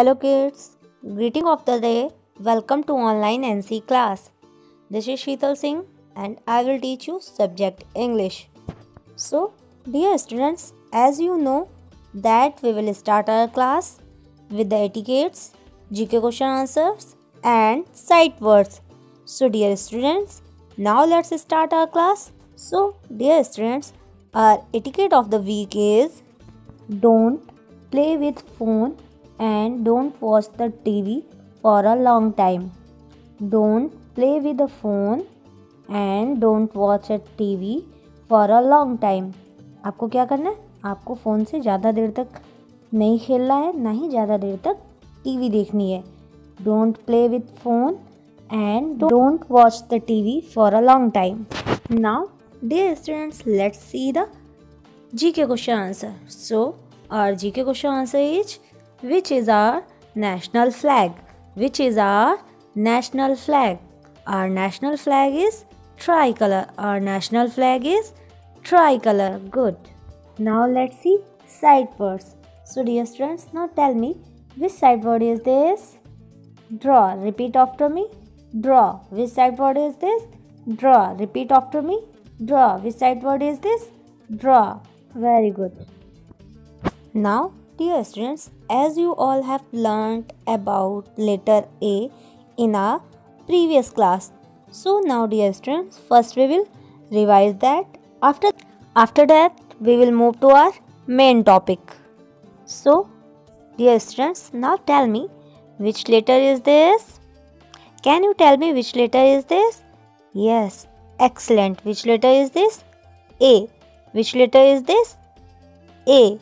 Hello kids, greeting of the day. Welcome to online NC class. This is Sheetal Singh and I will teach you subject English. So, dear students, as you know that we will start our class with the etiquettes, GK question answers and sight words. So, dear students, now let's start our class. So, dear students, our etiquette of the week is don't play with phone and don't watch the TV for a long time. Don't play with the phone and don't watch a TV for a long time. आपको क्या करना है? आपको phone से ज़्यादा देर तक नहीं खेलना है, ना ही ज़्यादा देर तक टीवी देखनी है. Don't play with phone and don't watch the TV for a long time. Now, dear students, let's see the GK question answer. So, our GK question answer is, which is our national flag? Which is our national flag? Our national flag is tricolor. Our national flag is tricolor. Good. Now let's see sight words. So dear students, now tell me which sight word is this? Draw. Repeat after me. Draw. Which sight word is this? Draw. Repeat after me. Draw. Which sight word is this? Draw. Very good. Now, dear students, as you all have learned about letter A in our previous class. So now, dear students, first we will revise that. After that, we will move to our main topic. So, dear students, now tell me which letter is this? Can you tell me which letter is this? Yes, excellent. Which letter is this? A. Which letter is this? A.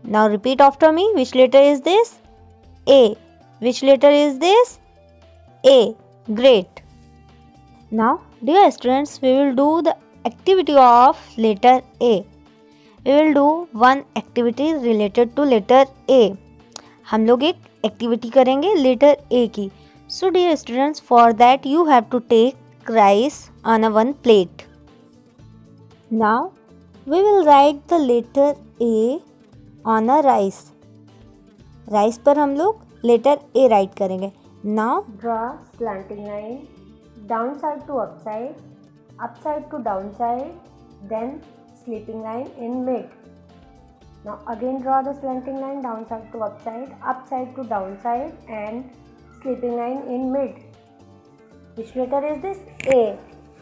Now repeat after me. Which letter is this? A. Which letter is this? A. Great. Now, dear students, we will do the activity of letter A. We will do one activity related to letter A. हम लोग एक activity करेंगे letter A की. So, dear students, for that you have to take rice on a one plate. Now, we will write the letter A on a rice. Rice पर हम लोग letter A write करेंगे. Now draw slanting line down side to up side to down side, then sleeping line in mid. Now again draw the slanting line down side to up side to down side and sleeping line in mid. Which letter is this? A.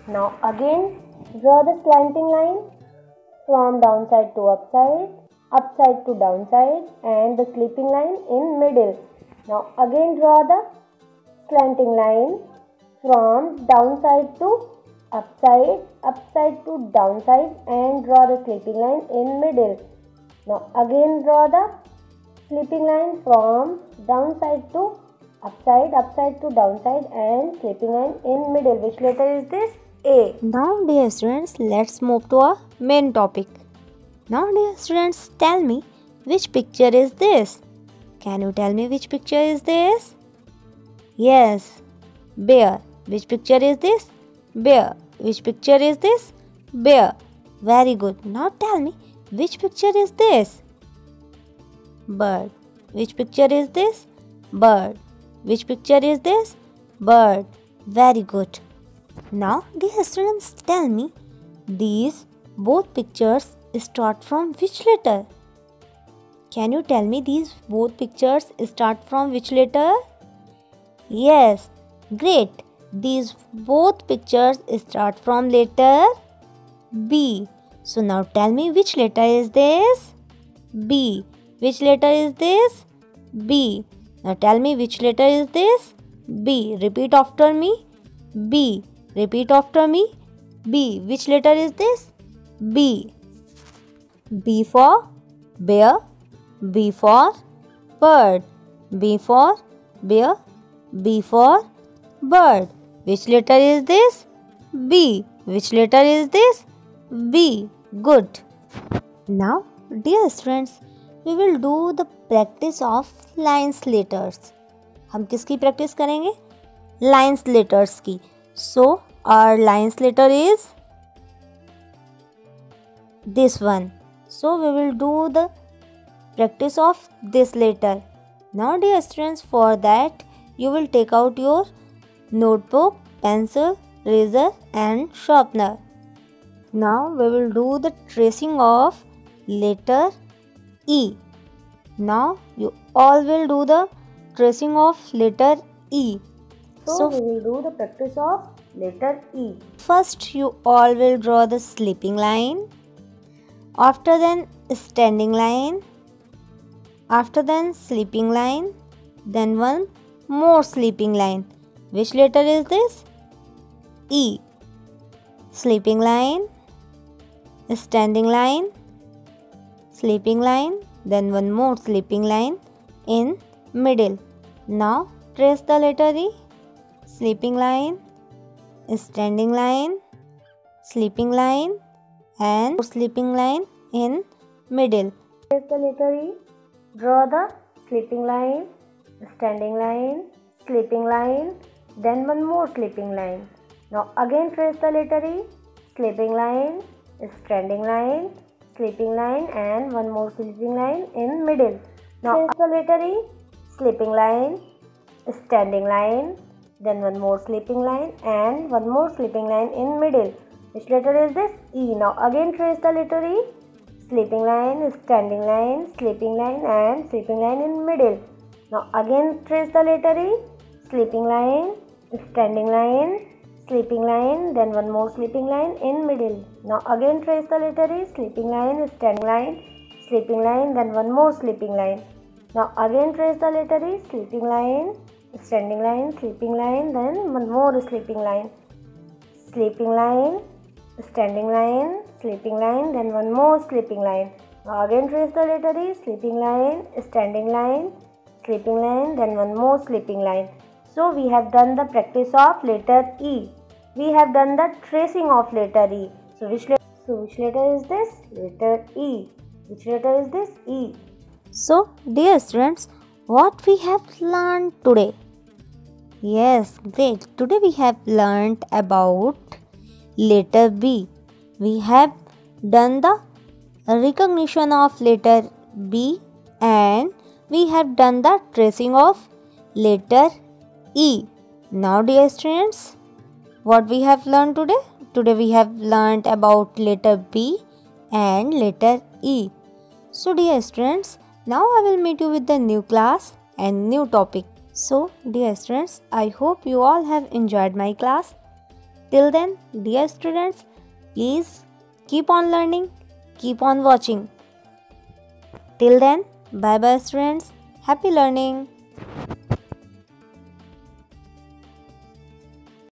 Now again draw the slanting line from down side to upside to downside and the sleeping line in middle. Now again draw the slanting line from downside to upside to downside and draw the sleeping line in middle. Now again draw the sleeping line from downside to upside to downside and sleeping line in middle. Which letter is this? A. Now dear students, let's move to our main topic. Now dear students, tell me which picture is this? Can you tell me which picture is this? Yes, bear. Which picture is this? Bear. Which picture is this? Bear. Very good. Now tell me which picture is this? Bird. Which picture is this? Bird. Which picture is this? Bird. Very good. Now dear students, tell me these both pictures start from which letter? Can you tell me these both pictures start from which letter? Yes, great. These both pictures start from letter B. So now tell me which letter is this? B. Which letter is this? B. Now tell me which letter is this? B. Repeat after me. B. Repeat after me. B. Which letter is this? B. B for bear, B for bird, B for bear, B for bird. Which letter is this? B. Which letter is this? B. Good. Now, dear students, we will do the practice of lines letters. हम किसकी practice करेंगे? Lines letters की. So, our lines letter is this one. So we will do the practice of this letter. Now dear students, for that you will take out your notebook, pencil, razor and sharpener. Now we will do the tracing of letter E. Now you all will do the tracing of letter E. So we will do the practice of letter E. First you all will draw the sleeping line. After then standing line. After then sleeping line. Then one more sleeping line. Which letter is this? E. Sleeping line. Standing line. Sleeping line. Then one more sleeping line in middle. Now trace the letter E. Sleeping line, standing line, sleeping line and sleeping line in middle. Trace the letter E. Draw the sleeping line, standing line, sleeping line, then one more sleeping line. Now again trace the letter E. Sleeping line, standing line, sleeping line and one more sleeping line in middle. Now trace the letter E. Sleeping line, standing line, then one more sleeping line and one more sleeping line in middle. Which letter is this? E. Now again trace the letter E. Sleeping line, standing line, sleeping line and sleeping line in middle. Now again trace the letter E. Sleeping line, standing line, sleeping line, then one more sleeping line in middle. Now again trace the letter E. Sleeping line, standing line, sleeping line, then one more sleeping line. Now again trace the letter E. Sleeping line, standing line, sleeping line, then one more sleeping line. Sleeping line, standing line, sleeping line, then one more sleeping line. Now again trace the letter E. Sleeping line, standing line, sleeping line, then one more sleeping line. So we have done the practice of letter E. We have done the tracing of letter E. So which letter is this? Letter E. Which letter is this? E. So dear students, what we have learned today? Yes, great. Today we have learned about letter B. We have done the recognition of letter B and we have done the tracing of letter E. Now dear students, what we have learned today? Today we have learned about letter B and letter E. So dear students, now I will meet you with the new class and new topic. So dear students, I hope you all have enjoyed my class. Till then, dear students, please keep on learning, keep on watching. Till then, bye bye students. Happy learning.